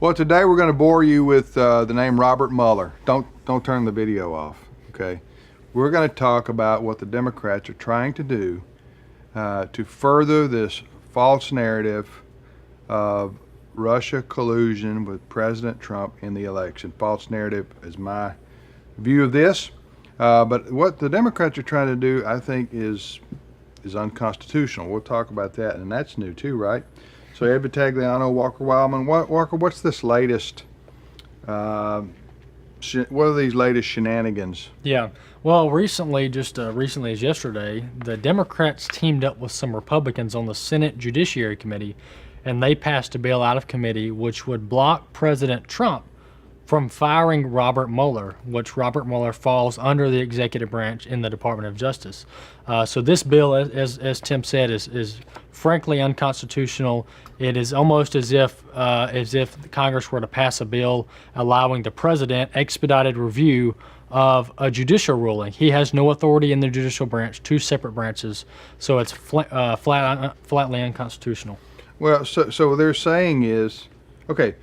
Well, today we're going to bore you with the name Robert Mueller. Don't turn the video off, okay? We're going to talk about what the Democrats are trying to do to further this false narrative of Russia collusion with President Trump in the election. False narrative is my view of this. But what the Democrats are trying to do, I think, is unconstitutional. We'll talk about that, and that's new too, right? So Ed Vitagliano, Walker Wildman. Walker, what's this latest? What are these latest shenanigans? Yeah. Well, recently as yesterday, the Democrats teamed up with some Republicans on the Senate Judiciary Committee, and they passed a bill out of committee which would block President Trump from firing Robert Mueller, which Robert Mueller falls under the executive branch in the Department of Justice. So this bill, as Tim said, is frankly unconstitutional. It is almost as if Congress were to pass a bill allowing the president expedited review of a judicial ruling. He has no authority in the judicial branch, two separate branches, so it's flatly unconstitutional. Well, so what they're saying is, okay,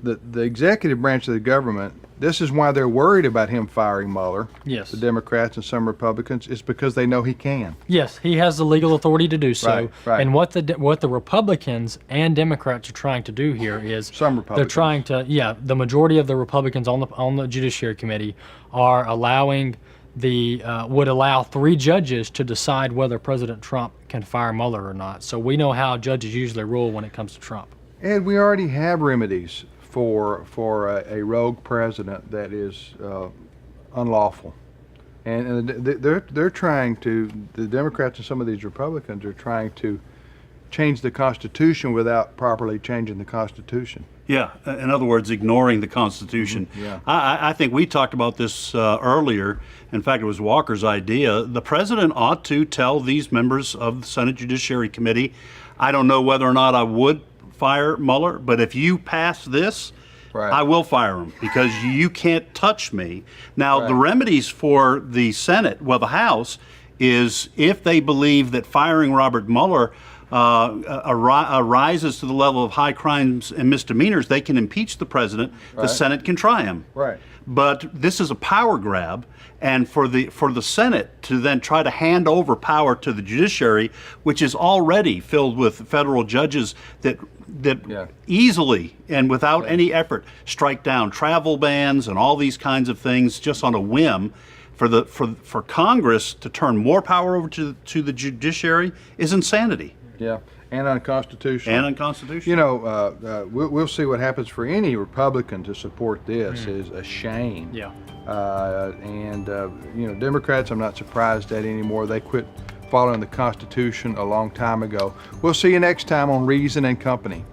the executive branch of the government, this is why they're worried about him firing Mueller. Yes. The Democrats and some Republicans, is because they know he can. Yes, he has the legal authority to do so. Right. And what the Republicans and Democrats are trying to do here is some Republicans. They're trying to, the majority of the Republicans on the Judiciary Committee are allowing would allow 3 judges to decide whether President Trump can fire Mueller or not. So we know how judges usually rule when it comes to Trump. Ed, we already have remedies for a rogue president that is unlawful, and they're trying to, the Democrats and some of these Republicans are trying to change the Constitution without properly changing the Constitution. Yeah, in other words, ignoring the Constitution. Mm-hmm. Yeah. I think we talked about this earlier. In fact, it was Walker's idea. The president ought to tell these members of the Senate Judiciary Committee, I don't know whether or not I would fire Mueller, but if you pass this, right, I will fire him because you can't touch me. Now, right, the remedies for the Senate, well, the House, is if they believe that firing Robert Mueller arises to the level of high crimes and misdemeanors, they can impeach the president. Right. The Senate can try him. Right. But this is a power grab, and for the Senate to then try to hand over power to the judiciary, which is already filled with federal judges that easily and without any effort strike down travel bans and all these kinds of things just on a whim, for Congress to turn more power over to the judiciary is insanity. Yeah, and unconstitutional. And unconstitutional. You know, we'll see what happens for any Republican to support this is a shame. Yeah. You know, Democrats, I'm not surprised at anymore. They quit following the Constitution a long time ago. We'll see you next time on Reason and Company.